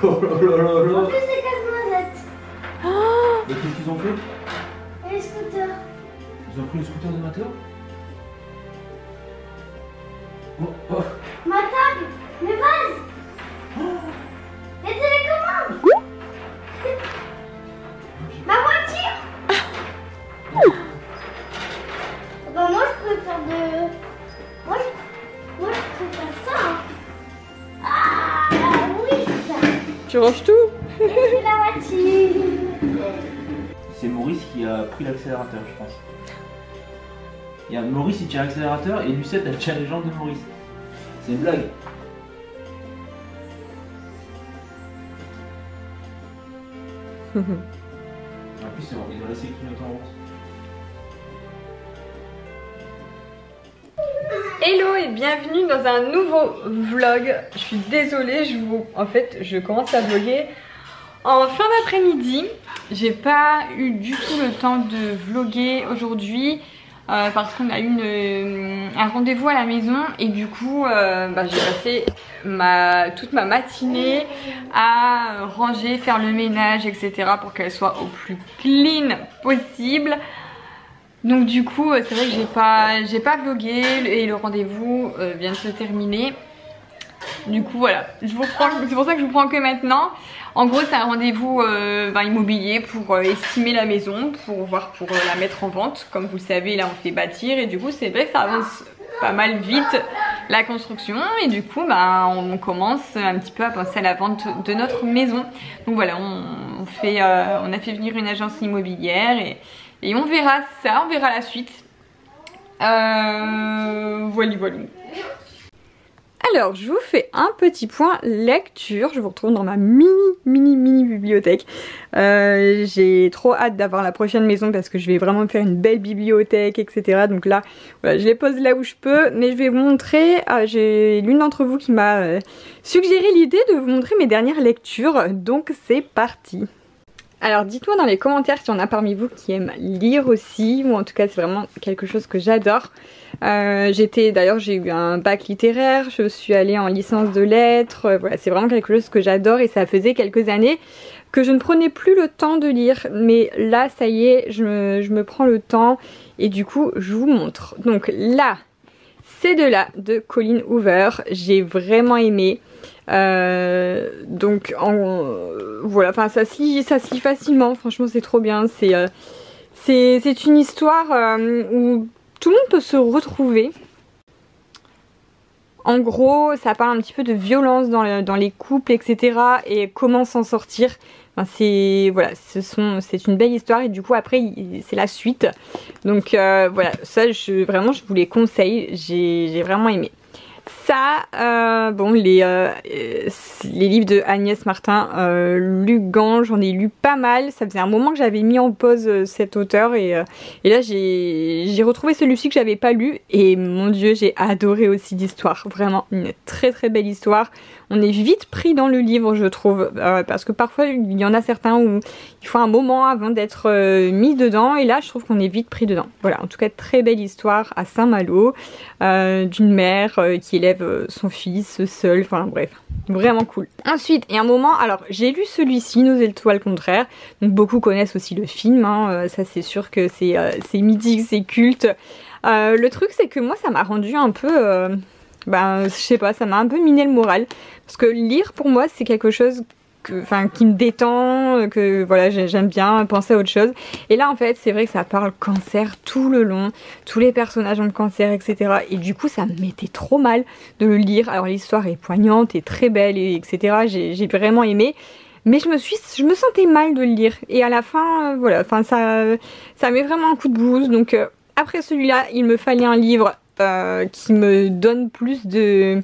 Oh là là là là. En plus, c'est casse-noisette. Mais qu'est-ce qu'ils ont fait? Et les scooters. Ils ont pris le scooter de Mathéo? Oh, oh. Ma table, mes vases. Les télécommandes. Ma voiture. Bah moi je préfère de... Moi je préfère ça. Hein. Ah oui ça. Tu ranges tout? Et c'est la voiture. C'est Maurice qui a pris l'accélérateur, je pense. Il y a Maurice, il tient l'accélérateur et Lucette, elle tient les jambes de Maurice. C'est une blague. En plus, ils ont laissé le clignotant en route. Hello et bienvenue dans un nouveau vlog. Je suis désolée, en fait, je commence à vlogger en fin d'après-midi. J'ai pas eu du tout le temps de vlogger aujourd'hui parce qu'on a eu un rendez-vous à la maison et du coup j'ai passé toute ma matinée à ranger, faire le ménage, etc. pour qu'elle soit au plus clean possible. Donc du coup c'est vrai que j'ai pas vlogué et le rendez-vous vient de se terminer. Du coup voilà, c'est pour ça que je vous prends que maintenant. En gros c'est un rendez-vous immobilier pour estimer la maison, pour la mettre en vente. Comme vous le savez là on fait bâtir et du coup c'est vrai que ça avance pas mal vite la construction. Et du coup on commence un petit peu à penser à la vente de notre maison. Donc voilà, on a fait venir une agence immobilière et on verra ça, on verra la suite. Voilà. Alors je vous fais un petit point lecture, je vous retrouve dans ma mini bibliothèque. J'ai trop hâte d'avoir la prochaine maison parce que je vais vraiment me faire une belle bibliothèque, etc. Donc là, voilà, je les pose là où je peux, mais je vais vous montrer, j'ai l'une d'entre vous qui m'a suggéré l'idée de vous montrer mes dernières lectures, donc c'est parti. Alors dites-moi dans les commentaires si on a parmi vous qui aiment lire aussi, ou en tout cas c'est vraiment quelque chose que j'adore. D'ailleurs j'ai eu un bac littéraire, je suis allée en licence de lettres, voilà, c'est vraiment quelque chose que j'adore et ça faisait quelques années que je ne prenais plus le temps de lire. Mais là ça y est, je me prends le temps et du coup je vous montre. Donc là, c'est de Colleen Hoover, j'ai vraiment aimé. Voilà, enfin ça se lit facilement, franchement c'est trop bien. C'est une histoire où tout le monde peut se retrouver. En gros ça parle un petit peu de violence dans les couples, etc. et comment s'en sortir. Enfin, c'est une belle histoire et du coup après c'est la suite. Donc voilà, ça je vous les conseille, j'ai vraiment aimé. Ça, bon, les livres de Agnès Martin, Lugan, j'en ai lu pas mal. Ça faisait un moment que j'avais mis en pause cet auteur et là j'ai retrouvé celui-ci que j'avais pas lu et mon dieu j'ai adoré aussi l'histoire. Vraiment une très très belle histoire. On est vite pris dans le livre je trouve parce que parfois il y en a certains où il faut un moment avant d'être mis dedans et là je trouve qu'on est vite pris dedans. Voilà, en tout cas très belle histoire à Saint-Malo d'une mère qui élève son fils seul, enfin bref, vraiment cool. Ensuite, et un moment, alors j'ai lu celui-ci, Nos étoiles contraires, donc beaucoup connaissent aussi le film, hein, ça c'est sûr que c'est mythique, c'est culte. Le truc c'est que moi ça m'a rendu un peu... je sais pas, ça m'a un peu miné le moral parce que lire pour moi c'est quelque chose qui me détend, que voilà j'aime bien penser à autre chose. Et là en fait c'est vrai que ça parle cancer tout le long, tous les personnages ont le cancer, etc. Et du coup ça me mettait trop mal de le lire. Alors l'histoire est poignante et très belle, etc. J'ai vraiment aimé. Mais je me sentais mal de le lire. Et à la fin, voilà, ça met vraiment un coup de blues. Donc après celui-là, il me fallait un livre qui me donne plus de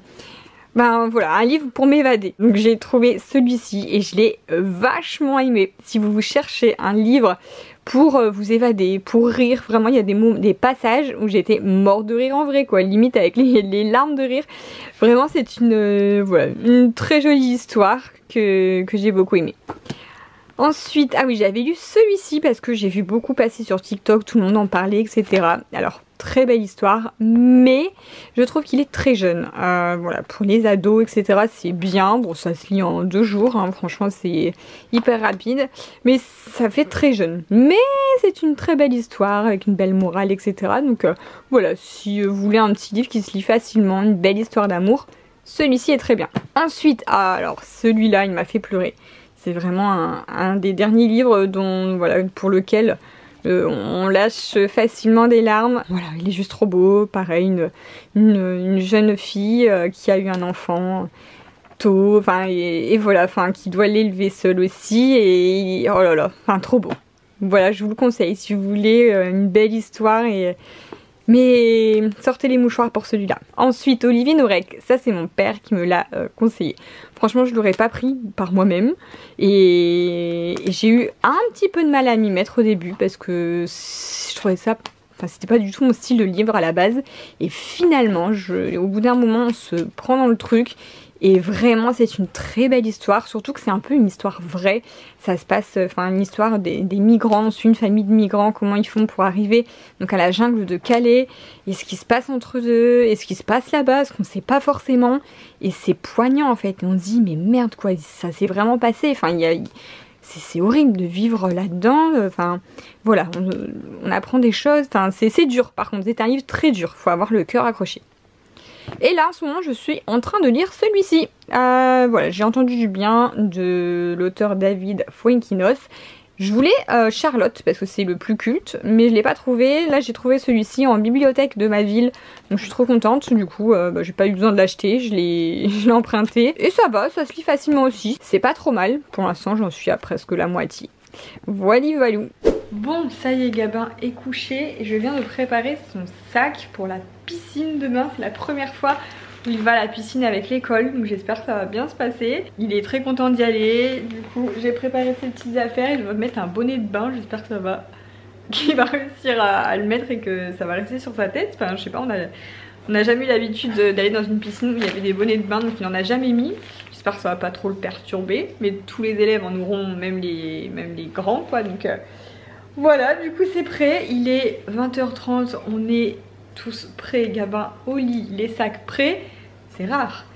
Ben voilà, un livre pour m'évader. Donc j'ai trouvé celui-ci et je l'ai vachement aimé. Si vous cherchez un livre pour vous évader, pour rire, vraiment il y a des passages où j'étais morte de rire en vrai quoi, limite avec les larmes de rire. Vraiment c'est voilà, une très jolie histoire que j'ai beaucoup aimée. Ensuite, ah oui, j'avais lu celui-ci parce que j'ai vu beaucoup passer sur TikTok, tout le monde en parlait, etc. Alors, très belle histoire, mais je trouve qu'il est très jeune. Voilà, pour les ados, etc., c'est bien. Bon, ça se lit en 2 jours, hein, franchement, c'est hyper rapide. Mais ça fait très jeune. Mais c'est une très belle histoire, avec une belle morale, etc. Donc, voilà, si vous voulez un petit livre qui se lit facilement, une belle histoire d'amour, celui-ci est très bien. Ensuite, alors, celui-là, il m'a fait pleurer. C'est vraiment un des derniers livres voilà, pour lequel on lâche facilement des larmes. Voilà, il est juste trop beau. Pareil, une jeune fille qui a eu un enfant tôt, et voilà, qui doit l'élever seule aussi. Et oh là là, trop beau. Voilà, je vous le conseille si vous voulez une belle histoire mais sortez les mouchoirs pour celui-là. Ensuite, Olivier Norek, ça c'est mon père qui me l'a conseillé. Franchement, je l'aurais pas pris par moi-même. Et j'ai eu un petit peu de mal à m'y mettre au début parce que je trouvais ça... c'était pas du tout mon style de livre à la base. Et finalement, au bout d'un moment, on se prend dans le truc. Et vraiment, c'est une très belle histoire. Surtout que c'est un peu une histoire vraie. Ça se passe, une histoire des migrants. On suit une famille de migrants, comment ils font pour arriver donc à la jungle de Calais. Et ce qui se passe entre eux, et ce qui se passe là-bas, ce qu'on sait pas forcément. Et c'est poignant en fait. Et on se dit, mais merde quoi, ça s'est vraiment passé. C'est horrible de vivre là-dedans. Voilà, on apprend des choses. C'est dur par contre. C'est un livre très dur. Faut avoir le cœur accroché. Et là en ce moment je suis en train de lire celui-ci. Voilà, j'ai entendu du bien de l'auteur David Fuenquinos. Je voulais Charlotte parce que c'est le plus culte, mais je l'ai pas trouvé. Là j'ai trouvé celui-ci en bibliothèque de ma ville, donc je suis trop contente. Du coup j'ai pas eu besoin de l'acheter, je l'ai emprunté. Et ça va, ça se lit facilement aussi. C'est pas trop mal, pour l'instant j'en suis à presque la moitié. Voilà, voilou. Bon, ça y est, Gabin est couché et je viens de préparer son sac pour la piscine demain. C'est la première fois où il va à la piscine avec l'école, donc j'espère que ça va bien se passer. Il est très content d'y aller. Du coup, j'ai préparé ses petites affaires. Il va mettre un bonnet de bain, j'espère que ça va, qu'il va réussir à le mettre et que ça va rester sur sa tête. Je sais pas, on n'a jamais eu l'habitude d'aller dans une piscine où il y avait des bonnets de bain, donc il n'en a jamais mis. J'espère que ça va pas trop le perturber, mais tous les élèves en auront, même les grands quoi. Donc voilà, du coup c'est prêt, il est 20h30, on est tous prêts, Gabin au lit, les sacs prêts, c'est rare.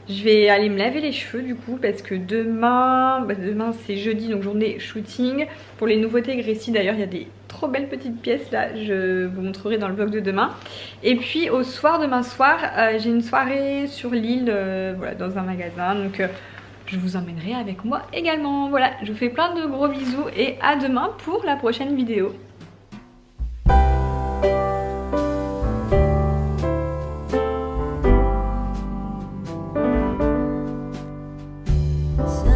Je vais aller me laver les cheveux du coup parce que demain c'est jeudi, donc journée shooting. Pour les nouveautés Gracie d'ailleurs, il y a des trop belles petites pièces là, je vous montrerai dans le vlog de demain. Et puis au soir, demain soir, j'ai une soirée sur l'île, voilà, dans un magasin, donc je vous emmènerai avec moi également. Voilà, je vous fais plein de gros bisous et à demain pour la prochaine vidéo. So